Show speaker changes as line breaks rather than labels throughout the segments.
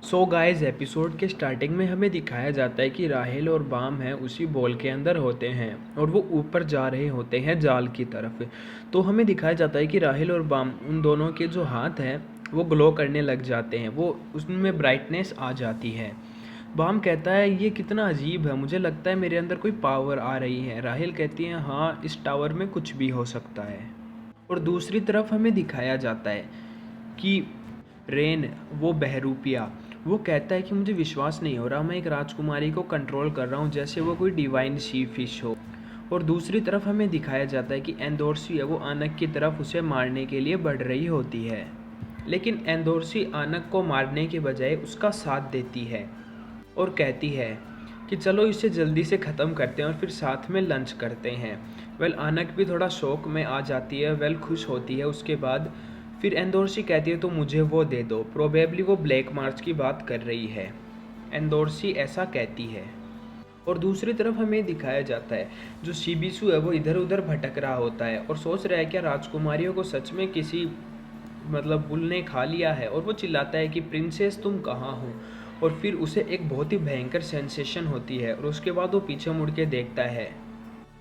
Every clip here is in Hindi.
सो गाइस एपिसोड के स्टार्टिंग में हमें दिखाया जाता है कि राहेल और बाम हैं उसी बॉल के अंदर होते हैं और वो ऊपर जा रहे होते हैं जाल की तरफ। तो हमें दिखाया जाता है कि राहेल और बाम उन दोनों के जो हाथ हैं वो ग्लो करने लग जाते हैं, वो उसमें ब्राइटनेस आ जाती है। बाम कहता है ये कितना अजीब है, मुझे लगता है मेरे अंदर कोई पावर आ रही है। राहेल कहती है हाँ, इस टावर में कुछ भी हो सकता है। और दूसरी तरफ हमें दिखाया जाता है कि रेन, वो बहरूपिया, वो कहता है कि मुझे विश्वास नहीं हो रहा, मैं एक राजकुमारी को कंट्रोल कर रहा हूँ जैसे वो कोई डिवाइन सी फिश हो। और दूसरी तरफ हमें दिखाया जाता है कि एंदोर्सी है वो आनक की तरफ उसे मारने के लिए बढ़ रही होती है, लेकिन एंदोर्सी आनक को मारने के बजाय उसका साथ देती है और कहती है कि चलो इसे जल्दी से ख़त्म करते हैं और फिर साथ में लंच करते हैं। वेल आनक भी थोड़ा शौक में आ जाती है, वेल खुश होती है। उसके बाद फिर एंदोर्सी कहती है तो मुझे वो दे दो, प्रोबेबली वो ब्लैक मार्च की बात कर रही है। एंदोर्सी ऐसा कहती है। और दूसरी तरफ हमें दिखाया जाता है जो शिबिसु है वो इधर उधर भटक रहा होता है और सोच रहा है क्या राजकुमारियों को सच में किसी बुल ने खा लिया है। और वो चिल्लाता है कि प्रिंसेस तुम कहाँ हो। और फिर उसे एक बहुत ही भयंकर सेंसेशन होती है और उसके बाद वो पीछे मुड़ के देखता है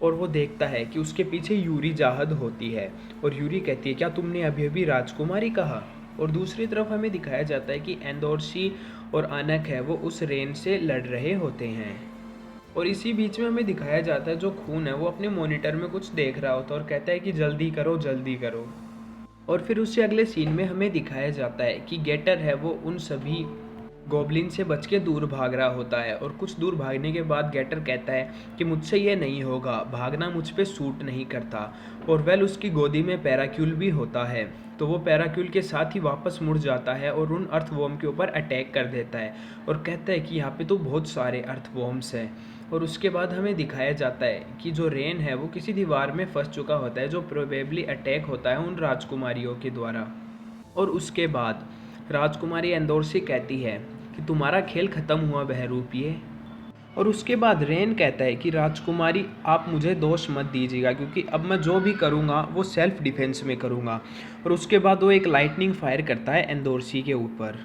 और वो देखता है कि उसके पीछे यूरी जाहद होती है। और यूरी कहती है क्या तुमने अभी अभी राजकुमारी कहा। और दूसरी तरफ हमें दिखाया जाता है कि एंदोर्सी और आनक है वो उस रेन से लड़ रहे होते हैं। और इसी बीच में हमें दिखाया जाता है जो खून है वो अपने मॉनिटर में कुछ देख रहा होता है और कहता है कि जल्दी करो जल्दी करो। और फिर उससे अगले सीन में हमें दिखाया जाता है कि गेटर है वो उन सभी गॉब्लिन से बच के दूर भाग रहा होता है। और कुछ दूर भागने के बाद गेटर कहता है कि मुझसे ये नहीं होगा, भागना मुझ पे सूट नहीं करता। और वेल उसकी गोदी में पैराक्यूल भी होता है, तो वो पैराक्यूल के साथ ही वापस मुड़ जाता है और उन अर्थवॉर्म के ऊपर अटैक कर देता है और कहता है कि यहाँ पे तो बहुत सारे अर्थवॉर्म्स हैं। और उसके बाद हमें दिखाया जाता है कि जो रेन है वो किसी दीवार में फंस चुका होता है जो प्रोबेबली अटैक होता है उन राजकुमारियों के द्वारा। और उसके बाद राजकुमारी एंदोर्सी कहती है कि तुम्हारा खेल ख़त्म हुआ बहरूपिये। और उसके बाद रेन कहता है कि राजकुमारी आप मुझे दोष मत दीजिएगा क्योंकि अब मैं जो भी करूँगा वो सेल्फ डिफेंस में करूँगा। और उसके बाद वो एक लाइटनिंग फायर करता है एंदोर्सी के ऊपर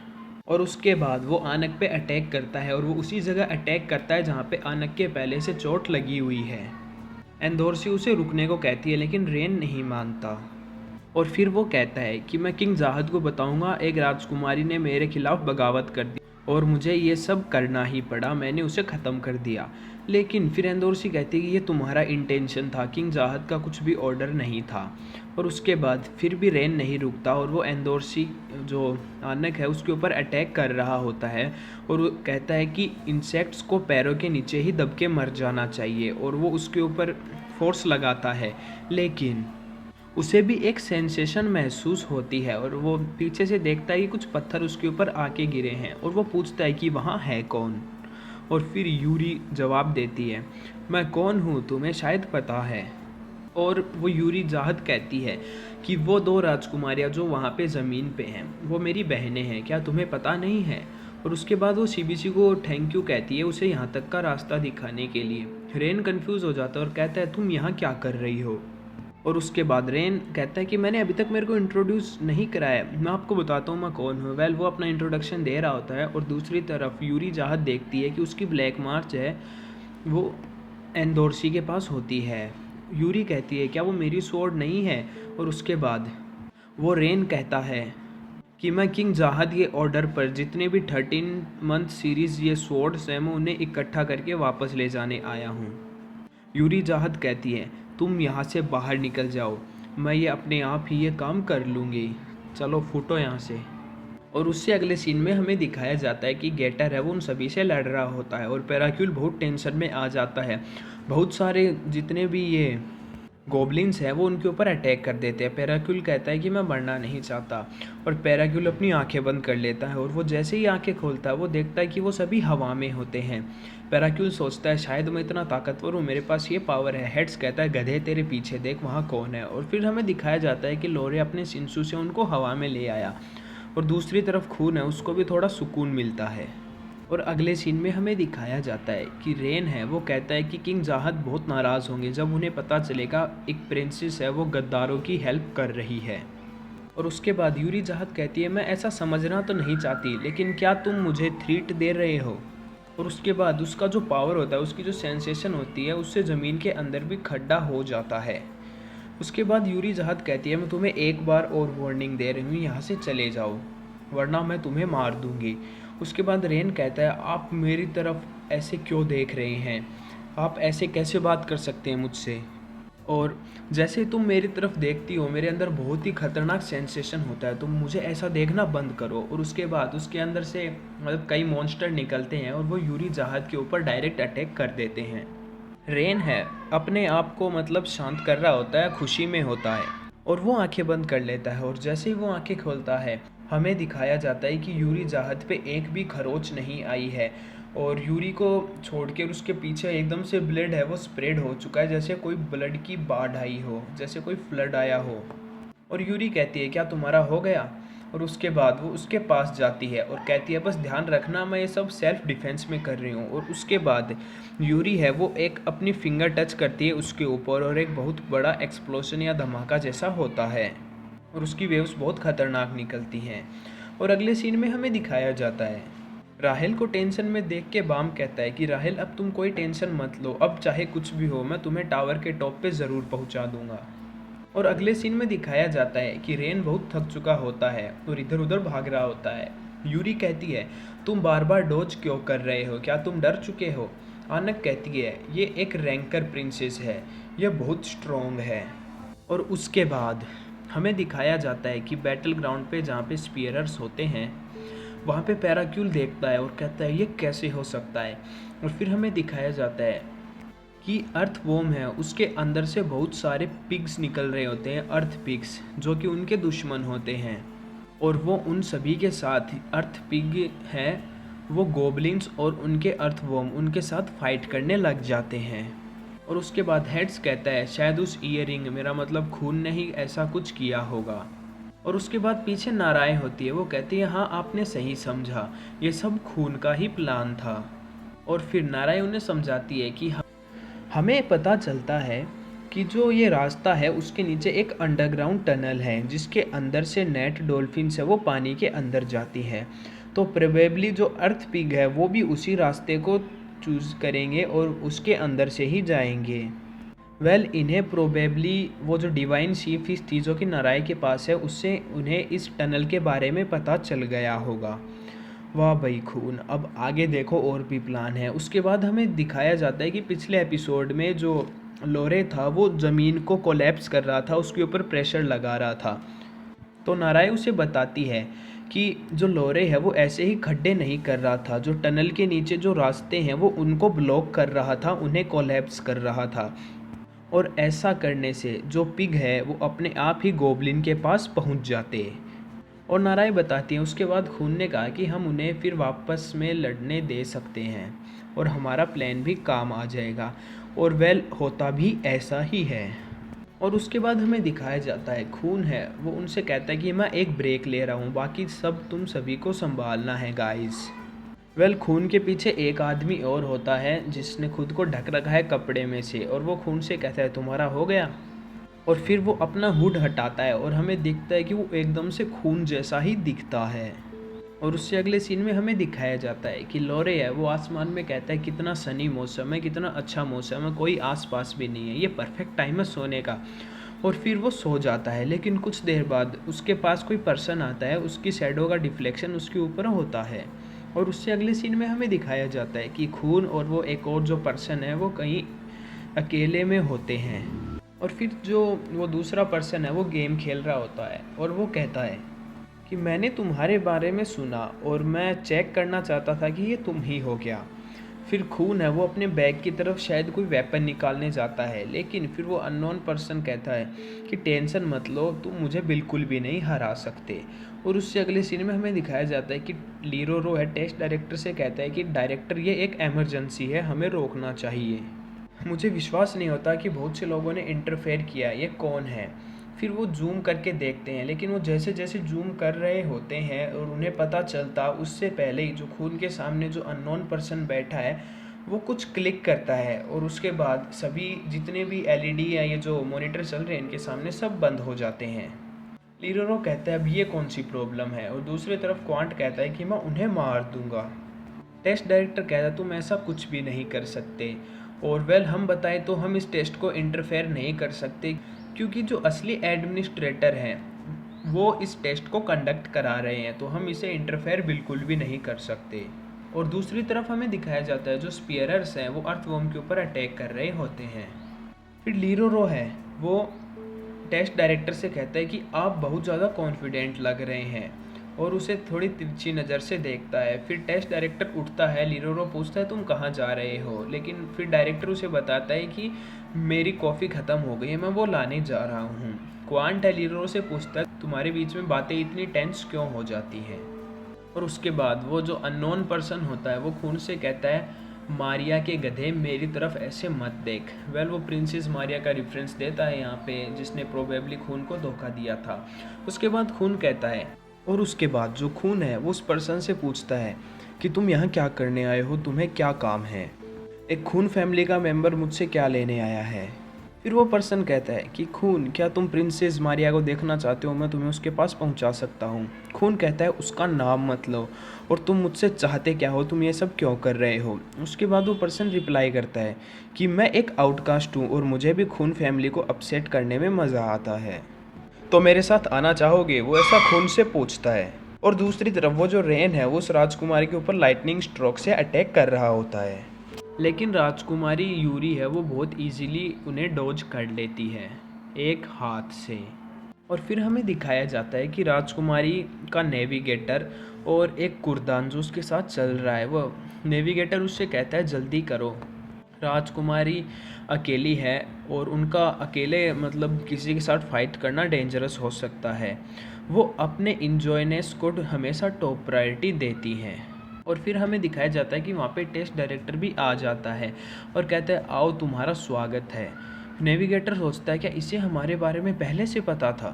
और उसके बाद वो आनक पे अटैक करता है और वो उसी जगह अटैक करता है जहाँ पे आनक के पहले से चोट लगी हुई है। एंदोर्सी उसे रुकने को कहती है लेकिन रेन नहीं मानता। और फिर वो कहता है कि मैं किंग जाहद को बताऊंगा एक राजकुमारी ने मेरे खिलाफ बगावत कर दी और मुझे ये सब करना ही पड़ा, मैंने उसे ख़त्म कर दिया। लेकिन फिर एंदोर्सी कहती है कि ये तुम्हारा इंटेंशन था, किंग जाहद का कुछ भी ऑर्डर नहीं था। और उसके बाद फिर भी रेन नहीं रुकता और वो एंदोर्सी जो आनक है उसके ऊपर अटैक कर रहा होता है और वो कहता है कि इंसेक्ट्स को पैरों के नीचे ही दब के मर जाना चाहिए। और वो उसके ऊपर फोर्स लगाता है लेकिन उसे भी एक सेंसेशन महसूस होती है और वो पीछे से देखता है कि कुछ पत्थर उसके ऊपर आके गिरे हैं और वो पूछता है कि वहाँ है कौन। और फिर यूरी जवाब देती है मैं कौन हूँ तुम्हें शायद पता है। और वो यूरी जाहद कहती है कि वो दो राजकुमारियाँ जो वहाँ पे ज़मीन पे हैं वो मेरी बहनें हैं, क्या तुम्हें पता नहीं है। और उसके बाद वो सीबीसी को थैंक यू कहती है उसे यहाँ तक का रास्ता दिखाने के लिए। रेन कंफ्यूज हो जाता है और कहता है तुम यहाँ क्या कर रही हो। और उसके बाद रेन कहता है कि मैंने अभी तक मेरे को इंट्रोड्यूस नहीं कराया, मैं आपको बताता हूँ मैं कौन हूँ। वेल वो अपना इंट्रोडक्शन दे रहा होता है और दूसरी तरफ यूरी जाहद देखती है कि उसकी ब्लैक मार्च है वो एंदोर्सी के पास होती है। यूरी कहती है क्या वो मेरी स्वॉर्ड नहीं है। और उसके बाद वो रेन कहता है कि मैं किंग जाहद के ऑर्डर पर जितने भी 13 मंथ सीरीज़ ये स्वॉर्ड्स हैं मैं उन्हें इकट्ठा करके वापस ले जाने आया हूँ। यूरी जाहद कहती है तुम यहाँ से बाहर निकल जाओ, मैं ये अपने आप ही ये काम कर लूँगी, चलो फूटो यहाँ से। और उससे अगले सीन में हमें दिखाया जाता है कि गेटर है वो उन सभी से लड़ रहा होता है और पैराक्यूल बहुत टेंशन में आ जाता है। बहुत सारे जितने भी ये गॉब्लिन्स हैं वो उनके ऊपर अटैक कर देते हैं। पैराक्यूल कहता है कि मैं मरना नहीं चाहता और पैराक्यूल अपनी आंखें बंद कर लेता है और वो जैसे ही आंखें खोलता है वो देखता है कि वो सभी हवा में होते हैं। पैराक्यूल सोचता है शायद मैं इतना ताकतवर हूँ, मेरे पास ये पावर है। हेड्स कहता है गधे तेरे पीछे देख वहाँ कौन है। और फिर हमें दिखाया जाता है कि लोरे अपने सिंसू से उनको हवा में ले आया और दूसरी तरफ खून है उसको भी थोड़ा सुकून मिलता है। और अगले सीन में हमें दिखाया जाता है कि रेन है वो कहता है कि किंग जाहद बहुत नाराज़ होंगे जब उन्हें पता चलेगा एक प्रिंसेस है वो गद्दारों की हेल्प कर रही है। और उसके बाद यूरी जहाज कहती है, मैं ऐसा समझना तो नहीं चाहती, लेकिन क्या तुम मुझे थ्रीट दे रहे हो? और उसके बाद उसका जो पावर होता है, उसकी जो सेंसेशन होती है, उससे ज़मीन के अंदर भी खड्डा हो जाता है। उसके बाद यूरी जहाज कहती है, मैं तुम्हें एक बार और वार्निंग दे रही हूँ, यहाँ से चले जाओ वरना मैं तुम्हें मार दूँगी। उसके बाद रेन कहता है, आप मेरी तरफ ऐसे क्यों देख रहे हैं? आप ऐसे कैसे बात कर सकते हैं मुझसे? और जैसे तुम मेरी तरफ देखती हो, मेरे अंदर बहुत ही खतरनाक सेंसेशन होता है, तुम मुझे ऐसा देखना बंद करो। और उसके बाद उसके अंदर से मतलब कई मॉन्स्टर निकलते हैं और वो यूरी जहाज के ऊपर डायरेक्ट अटैक कर देते हैं। रेन है अपने आप को मतलब शांत कर रहा होता है, खुशी में होता है, और वो आंखें बंद कर लेता है। और जैसे ही वो आंखें खोलता है, हमें दिखाया जाता है कि यूरी जहाज पे एक भी खरोच नहीं आई है, और यूरी को छोड़ के उसके पीछे एकदम से ब्लड है वो स्प्रेड हो चुका है, जैसे कोई ब्लड की बाढ़ आई हो, जैसे कोई फ्लड आया हो। और यूरी कहती है, क्या तुम्हारा हो गया? और उसके बाद वो उसके पास जाती है और कहती है, बस ध्यान रखना मैं ये सब सेल्फ डिफेंस में कर रही हूँ। और उसके बाद यूरी है वो एक अपनी फिंगर टच करती है उसके ऊपर, और एक बहुत बड़ा एक्सप्लोजन या धमाका जैसा होता है, और उसकी वेव्स बहुत खतरनाक निकलती हैं। और अगले सीन में हमें दिखाया जाता है, राहेल को टेंशन में देख के बाम कहता है कि राहेल अब तुम कोई टेंशन मत लो, अब चाहे कुछ भी हो मैं तुम्हें टावर के टॉप पे ज़रूर पहुंचा दूंगा। और अगले सीन में दिखाया जाता है कि रेन बहुत थक चुका होता है और इधर उधर भाग रहा होता है। यूरी कहती है, तुम बार बार डोज क्यों कर रहे हो, क्या तुम डर चुके हो? आनक कहती है, ये एक रैंकर प्रिंसेस है, यह बहुत स्ट्रॉन्ग है। और उसके बाद हमें दिखाया जाता है कि बैटल ग्राउंड पे जहाँ पे स्पीयरर्स होते हैं, वहाँ पे पैराक्यूल देखता है और कहता है, ये कैसे हो सकता है? और फिर हमें दिखाया जाता है कि अर्थ वोम है, उसके अंदर से बहुत सारे पिग्स निकल रहे होते हैं, अर्थ पिग्स, जो कि उनके दुश्मन होते हैं। और वो उन सभी के साथ अर्थ पिग हैं, वो गोबलिन्स और उनके अर्थ वोम उनके साथ फाइट करने लग जाते हैं। और उसके बाद हेड्स कहता है, शायद उस ईयरिंग, मेरा मतलब खून ने ही ऐसा कुछ किया होगा। और उसके बाद पीछे नारायण होती है, वो कहती है, हाँ आपने सही समझा, ये सब खून का ही प्लान था। और फिर नारायण उन्हें समझाती है कि हमें पता चलता है कि जो ये रास्ता है उसके नीचे एक अंडरग्राउंड टनल है, जिसके अंदर से नेट डॉल्फिन्स है वो पानी के अंदर जाती है। तो प्रोबेबली जो अर्थ पिग है वो भी उसी रास्ते को चूज़ करेंगे और उसके अंदर से ही जाएंगे। इन्हें प्रोबेबली वो जो डिवाइन सी फिश थी जो कि नाराय के पास है, उससे उन्हें इस टनल के बारे में पता चल गया होगा। वाह भाई खून, अब आगे देखो और भी प्लान है। उसके बाद हमें दिखाया जाता है कि पिछले एपिसोड में जो लोरे था वो ज़मीन को कोलैप्स कर रहा था, उसके ऊपर प्रेशर लगा रहा था। तो नाराय उसे बताती है कि जो लोरे है वो ऐसे ही खड्डे नहीं कर रहा था, जो टनल के नीचे जो रास्ते हैं वो उनको ब्लॉक कर रहा था, उन्हें कोलैप्स कर रहा था। और ऐसा करने से जो पिग है वो अपने आप ही गोबलिन के पास पहुंच जाते। और नाराय बताती हैं, उसके बाद खून ने कहा कि हम उन्हें फिर वापस में लड़ने दे सकते हैं और हमारा प्लान भी काम आ जाएगा। और होता भी ऐसा ही है। और उसके बाद हमें दिखाया जाता है, खून है वो उनसे कहता है कि मैं एक ब्रेक ले रहा हूँ, बाकी सब तुम सभी को संभालना है गाइस। खून के पीछे एक आदमी और होता है जिसने खुद को ढक रखा है कपड़े में से, और वो खून से कहता है, तुम्हारा हो गया? और फिर वो अपना हुड हटाता है और हमें दिखता है कि वो एकदम से खून जैसा ही दिखता है। और उससे अगले सीन में हमें दिखाया जाता है कि लोरे है वो आसमान में कहता है, कितना सनी मौसम है, कितना अच्छा मौसम है, कोई आसपास भी नहीं है, ये परफेक्ट टाइम है सोने का। और फिर वो सो जाता है, लेकिन कुछ देर बाद उसके पास कोई पर्सन आता है, उसकी शैडो का डिफ्लेक्शन उसके ऊपर होता है। और उससे अगले सीन में हमें दिखाया जाता है कि खून और वो एक और जो पर्सन है वो कहीं अकेले में होते हैं। और फिर जो वो दूसरा पर्सन है वो गेम खेल रहा होता है, और वो कहता है कि मैंने तुम्हारे बारे में सुना और मैं चेक करना चाहता था कि ये तुम ही हो क्या। फिर खून है वो अपने बैग की तरफ शायद कोई वेपन निकालने जाता है, लेकिन फिर वो अननोन पर्सन कहता है कि टेंशन मत लो, तुम मुझे बिल्कुल भी नहीं हरा सकते। और उससे अगले सीन में हमें दिखाया जाता है कि लीरो रो है टेस्ट डायरेक्टर से कहता है कि डायरेक्टर ये एक एमरजेंसी है, हमें रोकना चाहिए। मुझे विश्वास नहीं होता कि बहुत से लोगों ने इंटरफेयर किया, ये कौन है? फिर वो जूम करके देखते हैं, लेकिन वो जैसे जैसे जूम कर रहे होते हैं और उन्हें पता चलता, उससे पहले ही जो खून के सामने जो अननोन पर्सन बैठा है वो कुछ क्लिक करता है, और उसके बाद सभी जितने भी एलईडी या ये जो मॉनिटर चल रहे हैं इनके सामने सब बंद हो जाते हैं। लीरोरो कहता है अब ये कौन सी प्रॉब्लम है, और दूसरी तरफ क्वांट कहता है कि मैं उन्हें मार दूंगा। टेस्ट डायरेक्टर कहता है तुम ऐसा कुछ भी नहीं कर सकते, और वेल हम बताएं तो हम इस टेस्ट को इंटरफेयर नहीं कर सकते, क्योंकि जो असली एडमिनिस्ट्रेटर हैं वो इस टेस्ट को कंडक्ट करा रहे हैं, तो हम इसे इंटरफेयर बिल्कुल भी नहीं कर सकते। और दूसरी तरफ हमें दिखाया जाता है जो स्पीयरर्स हैं वो अर्थवॉर्म के ऊपर अटैक कर रहे होते हैं। फिर लीरोरो है वो टेस्ट डायरेक्टर से कहता है कि आप बहुत ज़्यादा कॉन्फिडेंट लग रहे हैं, और उसे थोड़ी तिरछी नज़र से देखता है। फिर टेस्ट डायरेक्टर उठता है, लीरोरो पूछता है तुम कहाँ जा रहे हो, लेकिन फिर डायरेक्टर उसे बताता है कि मेरी कॉफ़ी ख़त्म हो गई है, मैं वो लाने जा रहा हूँ। क्वांट है लीरोरो से पूछता है तुम्हारे बीच में बातें इतनी टेंस क्यों हो जाती हैं। और उसके बाद वो जो अननोन पर्सन होता है वो खून से कहता है मारिया के गधे मेरी तरफ ऐसे मत देख। वेल वो प्रिंसेस मारिया का रेफरेंस देता है यहाँ पे, जिसने प्रोबेबली खून को धोखा दिया था। उसके बाद खून कहता है, और उसके बाद जो खून है वो उस पर्सन से पूछता है कि तुम यहाँ क्या करने आए हो, तुम्हें क्या काम है, एक खून फैमिली का मेंबर मुझसे क्या लेने आया है। फिर वो पर्सन कहता है कि खून क्या तुम प्रिंसेस मारिया को देखना चाहते हो, मैं तुम्हें उसके पास पहुंचा सकता हूँ। खून कहता है उसका नाम मत लो, और तुम मुझसे चाहते क्या हो, तुम ये सब क्यों कर रहे हो। उसके बाद वो पर्सन रिप्लाई करता है कि मैं एक आउटकास्ट हूँ और मुझे भी खून फैमिली को अपसेट करने में मज़ा आता है, तो मेरे साथ आना चाहोगे, वो ऐसा खून से पूछता है। और दूसरी तरफ वो जो रेन है वो उस राजकुमारी के ऊपर लाइटनिंग स्ट्रोक से अटैक कर रहा होता है, लेकिन राजकुमारी यूरी है वो बहुत इजीली उन्हें डॉज कर लेती है एक हाथ से। और फिर हमें दिखाया जाता है कि राजकुमारी का नेविगेटर और एक कुर्दान जो उसके साथ चल रहा है, वो नेविगेटर उससे कहता है जल्दी करो, राजकुमारी अकेली है और उनका अकेले मतलब किसी के साथ फाइट करना डेंजरस हो सकता है। वो अपने इंजॉयनेस को हमेशा टॉप प्रायोरिटी देती हैं। और फिर हमें दिखाया जाता है कि वहाँ पे टेस्ट डायरेक्टर भी आ जाता है और कहता है आओ तुम्हारा स्वागत है। नेविगेटर सोचता है क्या इसे हमारे बारे में पहले से पता था।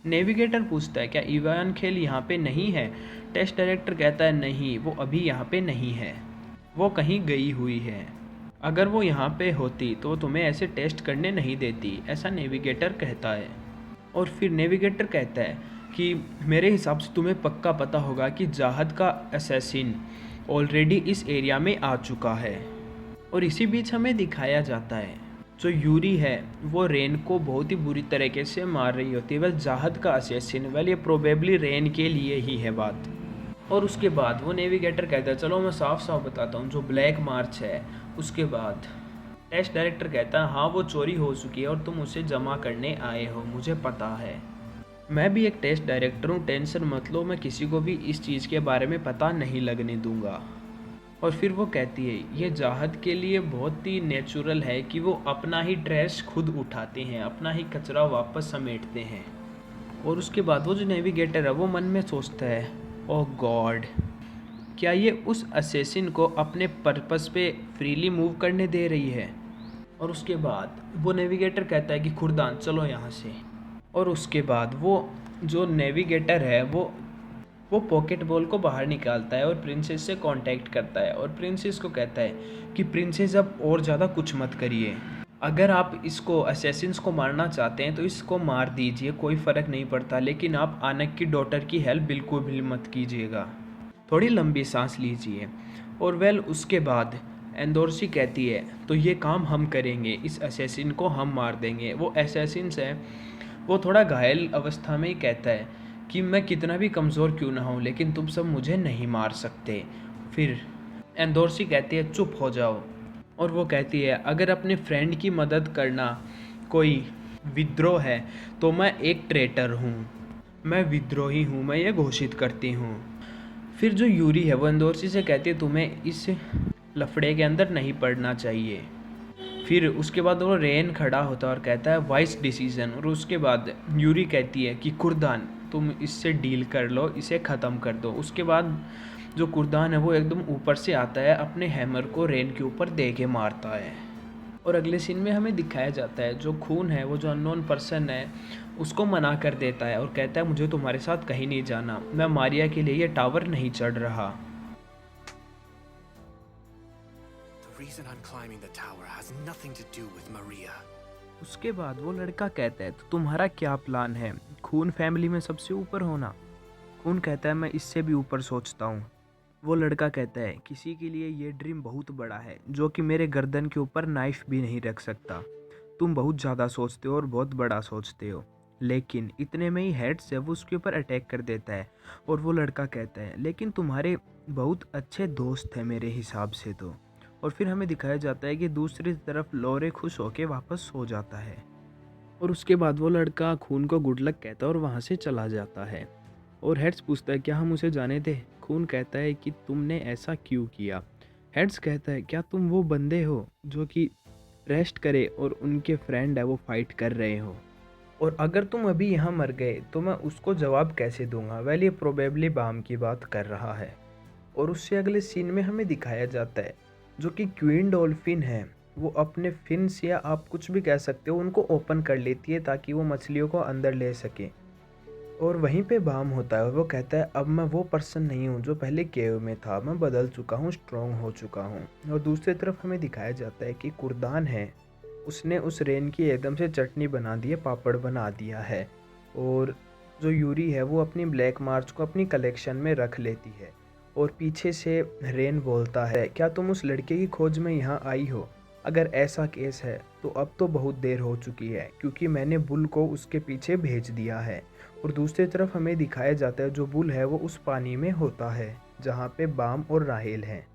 नेविगेटर पूछता है क्या इवान खेल यहाँ पे नहीं है। टेस्ट डायरेक्टर कहता है नहीं, वो अभी यहाँ पे नहीं है, वो कहीं गई हुई है, अगर वो यहाँ पे होती तो तुम्हें ऐसे टेस्ट करने नहीं देती, ऐसा नेविगेटर कहता है। और फिर नेविगेटर कहता है कि मेरे हिसाब से तुम्हें पक्का पता होगा कि जाहद का असैसिन ऑलरेडी इस एरिया में आ चुका है। और इसी बीच हमें दिखाया जाता है जो यूरी है वो रेन को बहुत ही बुरी तरीके से मार रही होती है। वह जाहद का असैसिन, वेल ये प्रोबेबली रेन के लिए ही है बात। और उसके बाद वो नेविगेटर कहता है चलो मैं साफ साफ बताता हूँ, जो ब्लैक मार्च है उसके बाद टेस्ट डायरेक्टर कहता है हाँ वो चोरी हो चुकी है और तुम उसे जमा करने आए हो, मुझे पता है, मैं भी एक टेस्ट डायरेक्टर हूँ, टेंशन मत लो, मैं किसी को भी इस चीज़ के बारे में पता नहीं लगने दूंगा। और फिर वो कहती है ये जाहद के लिए बहुत ही नेचुरल है कि वो अपना ही ट्रैश खुद उठाते हैं, अपना ही कचरा वापस समेटते हैं। और उसके बाद वो जो नेविगेटर है वो मन में सोचता है ओह गॉड, क्या ये उस असेसिन को अपने पर्पस पे फ्रीली मूव करने दे रही है। और उसके बाद वो नेविगेटर कहता है कि खुर्दान चलो यहाँ से। और उसके बाद वो जो नेविगेटर है वो पॉकेट बॉल को बाहर निकालता है और प्रिंसेस से कांटेक्ट करता है और प्रिंसेस को कहता है कि प्रिंसेस अब और ज़्यादा कुछ मत करिए, अगर आप इसको असैसिन्स को मारना चाहते हैं तो इसको मार दीजिए, कोई फ़र्क नहीं पड़ता, लेकिन आप आनक की डॉटर की हेल्प बिल्कुल भी मत कीजिएगा, थोड़ी लंबी सांस लीजिए। और वेल उसके बाद एंडोर्सी कहती है तो ये काम हम करेंगे, इस असैसिन को हम मार देंगे। वो असैसिन्स है वो थोड़ा घायल अवस्था में ही कहता है कि मैं कितना भी कमज़ोर क्यों ना हूँ लेकिन तुम सब मुझे नहीं मार सकते। फिर एंडोर्सी कहती है चुप हो जाओ, और वो कहती है अगर अपने फ्रेंड की मदद करना कोई विद्रोह है तो मैं एक ट्रेटर हूँ, मैं विद्रोही हूँ, मैं ये घोषित करती हूँ। फिर जो यूरी है वो एंडोर्सी से कहती है तुम्हें इस लफड़े के अंदर नहीं पड़ना चाहिए। फिर उसके बाद वो रेन खड़ा होता है और कहता है वाइस डिसीजन। और उसके बाद यूरी कहती है कि कुर्दान तुम इससे डील कर लो, इसे ख़त्म कर दो। उसके बाद जो कुर्दान है वो एकदम ऊपर से आता है, अपने हैमर को रेन के ऊपर दे के मारता है। और अगले सीन में हमें दिखाया जाता है जो खून है वो जो अननोन पर्सन है उसको मना कर देता है और कहता है मुझे तुम्हारे साथ कहीं नहीं जाना, मैं मारिया के लिए ये टावर नहीं चढ़ रहा।
The reason I'm climbing the tower has nothing to do with Maria.
उसके बाद वो लड़का कहता है, तो तुम्हारा क्या प्लान है? खून फैमिली में सबसे ऊपर होना? खून कहता है, मैं इससे भी ऊपर सोचता हूँ। वो लड़का कहता है, किसी के लिए ये ड्रीम बहुत बड़ा है जो कि मेरे गर्दन के ऊपर नाइफ भी नहीं रख सकता। तुम बहुत ज़्यादा सोचते हो और बहुत बड़ा सोचते हो। लेकिन इतने में ही हेड से वो उसके ऊपर अटैक कर देता है। और वो लड़का कहता है, लेकिन तुम्हारे बहुत अच्छे दोस्त हैं मेरे हिसाब से तो। और फिर हमें दिखाया जाता है कि दूसरी तरफ लोरे खुश होकर वापस सो जाता है। और उसके बाद वो लड़का खून को गुड लक कहता है और वहाँ से चला जाता है। और हेड्स पूछता है, क्या हम उसे जाने दें? खून कहता है कि तुमने ऐसा क्यों किया? हेड्स कहता है, क्या तुम वो बंदे हो जो कि रेस्ट करे और उनके फ्रेंड है वो फाइट कर रहे हो? और अगर तुम अभी यहाँ मर गए तो मैं उसको जवाब कैसे दूंगा? वेल, ये प्रोबेबली बाम की बात कर रहा है। और उससे अगले सीन में हमें दिखाया जाता है जो कि क्वीन डॉल्फिन है, वो अपने फिन्स या आप कुछ भी कह सकते हो उनको ओपन कर लेती है ताकि वो मछलियों को अंदर ले सके। और वहीं पे बाम होता है और वो कहता है, अब मैं वो पर्सन नहीं हूँ जो पहले केव में था, मैं बदल चुका हूँ, स्ट्रॉन्ग हो चुका हूँ। और दूसरी तरफ हमें दिखाया जाता है कि कुर्दान है, उसने उस रेन की एकदम से चटनी बना दी है, पापड़ बना दिया है। और जो यूरी है वो अपनी ब्लैक मार्च को अपनी कलेक्शन में रख लेती है। और पीछे से रेन बोलता है, क्या तुम उस लड़के की खोज में यहाँ आई हो? अगर ऐसा केस है तो अब तो बहुत देर हो चुकी है क्योंकि मैंने बुल को उसके पीछे भेज दिया है। और दूसरी तरफ हमें दिखाया जाता है जो बुल है वो उस पानी में होता है जहाँ पे बाम और राहेल हैं।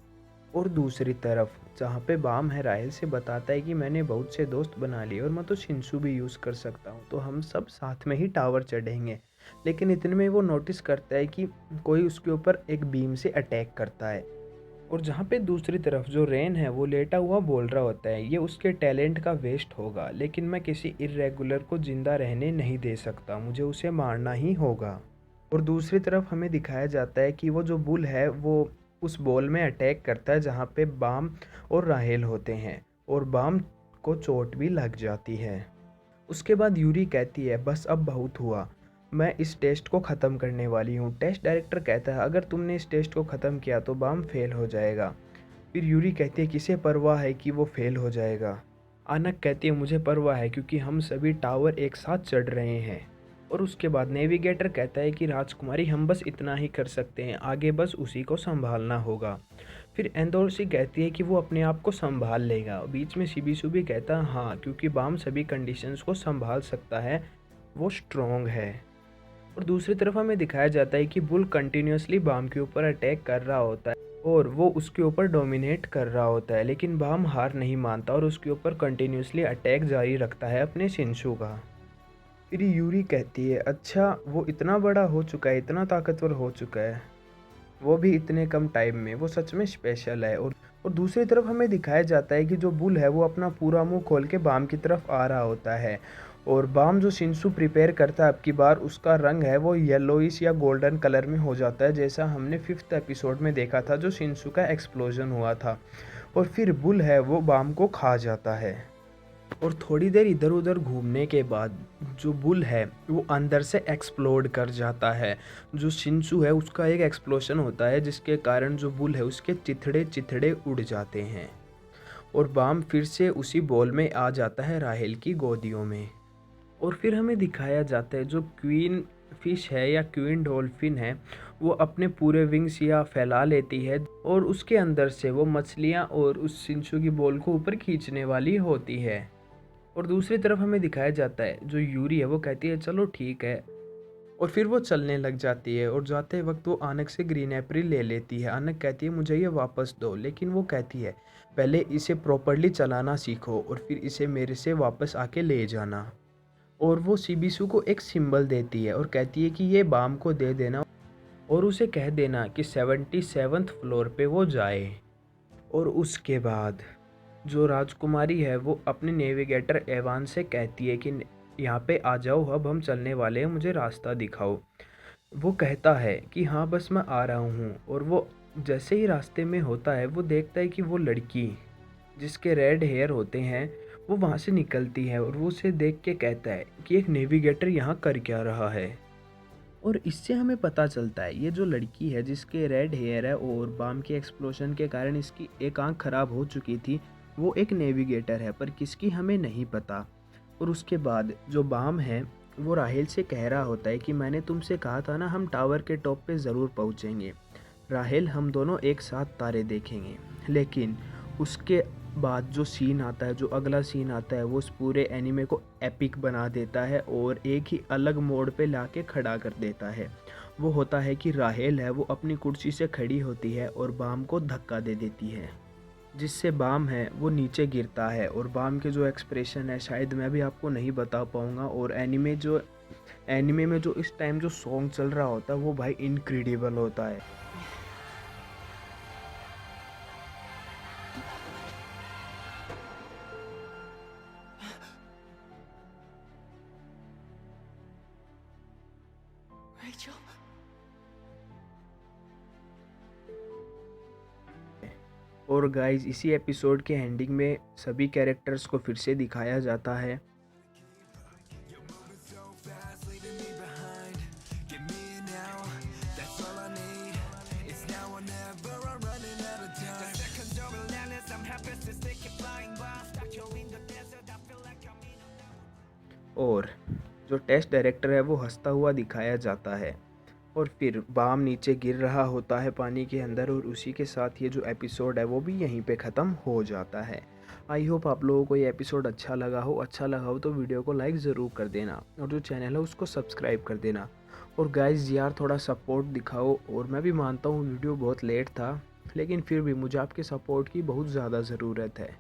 और दूसरी तरफ जहाँ पे बाम है, राहेल से बताता है कि मैंने बहुत से दोस्त बना लिए और मैं तो शिंसू भी यूज़ कर सकता हूँ, तो हम सब साथ में ही टावर चढ़ेंगे। लेकिन इतने में वो नोटिस करता है कि कोई उसके ऊपर एक बीम से अटैक करता है। और जहाँ पे दूसरी तरफ जो रेन है वो लेटा हुआ बोल रहा होता है, ये उसके टैलेंट का वेस्ट होगा, लेकिन मैं किसी इर्रेगुलर को ज़िंदा रहने नहीं दे सकता, मुझे उसे मारना ही होगा। और दूसरी तरफ हमें दिखाया जाता है कि वो जो बुल है वो उस बॉल में अटैक करता है जहाँ पे बाम और राहेल होते हैं और बाम को चोट भी लग जाती है। उसके बाद यूरी कहती है, बस अब बहुत हुआ, मैं इस टेस्ट को ख़त्म करने वाली हूँ। टेस्ट डायरेक्टर कहता है, अगर तुमने इस टेस्ट को ख़त्म किया तो बाम फेल हो जाएगा। फिर यूरी कहती है, किसे परवाह है कि वो फेल हो जाएगा? आनक कहती है, मुझे परवाह है क्योंकि हम सभी टावर एक साथ चढ़ रहे हैं। और उसके बाद नेविगेटर कहता है कि राजकुमारी, हम बस इतना ही कर सकते हैं, आगे बस उसी को संभालना होगा। फिर एंडोर्सी कहती है कि वो अपने आप को संभाल लेगा। बीच में शिबिसु भी कहता है, हाँ, क्योंकि बाम सभी कंडीशंस को संभाल सकता है, वो स्ट्रॉन्ग है। और दूसरी तरफ हमें दिखाया जाता है कि बुल कंटिन्यूसली बाम के ऊपर अटैक कर रहा होता है और वो उसके ऊपर डोमिनेट कर रहा होता है, लेकिन बाम हार नहीं मानता और उसके ऊपर कंटिन्यूसली अटैक जारी रखता है अपने शिंशु का। फिर यूरी कहती है, अच्छा वो इतना बड़ा हो चुका है, इतना ताकतवर हो चुका है, वो भी इतने कम टाइम में, वो सच में स्पेशल है। और दूसरी तरफ हमें दिखाया जाता है कि जो बुल है वो अपना पूरा मुंह खोल के बाम की तरफ आ रहा होता है। और बाम जो शिंसू प्रिपेयर करता है अब की बार, उसका रंग है वो येलोइश या गोल्डन कलर में हो जाता है, जैसा हमने 5th एपिसोड में देखा था जो शिंसू का एक्सप्लोजन हुआ था। और फिर बुल है वो बाम को खा जाता है। और थोड़ी देर इधर उधर घूमने के बाद जो बुल है वो अंदर से एक्सप्लोड कर जाता है। जो शिंसू है उसका एक एक्सप्लोजन होता है जिसके कारण जो बुल है उसके चिथड़े चिथड़े उड़ जाते हैं। और बाम फिर से उसी बॉल में आ जाता है राहेल की गोदियों में। और फिर हमें दिखाया जाता है जो क्वीन फिश है या क्वीन डॉल्फिन है वो अपने पूरे विंग्स या फैला लेती है और उसके अंदर से वो मछलियाँ और उस शिंसू की बॉल को ऊपर खींचने वाली होती है। और दूसरी तरफ हमें दिखाया जाता है जो यूरी है वो कहती है, चलो ठीक है। और फिर वो चलने लग जाती है और जाते वक्त वो आनक से ग्रीन एप्रिल ले लेती है। आनक कहती है, मुझे ये वापस दो, लेकिन वो कहती है, पहले इसे प्रॉपरली चलाना सीखो और फिर इसे मेरे से वापस आके ले जाना। और वो शिबिसु को एक सिंबल देती है और कहती है कि ये बाम को दे देना और उसे कह देना कि 77th फ्लोर पे वो जाए। और उसके बाद जो राजकुमारी है वो अपने नेविगेटर एवान से कहती है कि यहाँ पे आ जाओ, अब हम चलने वाले हैं, मुझे रास्ता दिखाओ। वो कहता है कि हाँ बस मैं आ रहा हूँ। और वो जैसे ही रास्ते में होता है वो देखता है कि वो लड़की जिसके रेड हेयर होते हैं वो वहाँ से निकलती है और वो उसे देख के कहता है कि एक नेविगेटर यहाँ कर क्या रहा है। और इससे हमें पता चलता है ये जो लड़की है जिसके रेड हेयर है और बाम के एक्सप्लोजन के कारण इसकी एक आंख खराब हो चुकी थी, वो एक नेविगेटर है, पर किसकी हमें नहीं पता। और उसके बाद जो बाम है वो राहेल से कह रहा होता है कि मैंने तुमसे कहा था ना, हम टावर के टॉप पे ज़रूर पहुँचेंगे। राहेल, हम दोनों एक साथ तारे देखेंगे। लेकिन उसके बाद जो सीन आता है, जो अगला सीन आता है, वो उस पूरे एनीमे को एपिक बना देता है और एक ही अलग मोड़ पे लाके खड़ा कर देता है। वो होता है कि राहेल है वो अपनी कुर्सी से खड़ी होती है और बाम को धक्का दे देती है, जिससे बाम है वो नीचे गिरता है। और बाम के जो एक्सप्रेशन है शायद मैं भी आपको नहीं बता पाऊँगा। और एनिमे में जो इस टाइम जो सॉन्ग चल रहा होता है वो भाई इनक्रेडिबल होता है।
Rachel?
और गाइज इसी एपिसोड के एंडिंग में सभी कैरेक्टर्स को फिर से दिखाया जाता है।
You're moving so fast, leaving me behind. Give me an hour, that's all I need. It's now or never, I'm running out of time. The seconds are relentless, I'm happy to stick it flying by. Stuck you in the desert, I feel like I'm in a
और जो टेस्ट डायरेक्टर है वो हंसता हुआ दिखाया जाता है। और फिर बाम नीचे गिर रहा होता है पानी के अंदर, और उसी के साथ ये जो एपिसोड है वो भी यहीं पे ख़त्म हो जाता है। आई होप आप लोगों को ये एपिसोड अच्छा लगा हो। अच्छा लगा हो तो वीडियो को लाइक ज़रूर कर देना और जो चैनल है उसको सब्सक्राइब कर देना। और गाइज़ यार थोड़ा सपोर्ट दिखाओ। और मैं भी मानता हूँ वीडियो बहुत लेट था, लेकिन फिर भी मुझे आपके सपोर्ट की बहुत ज़्यादा ज़रूरत है।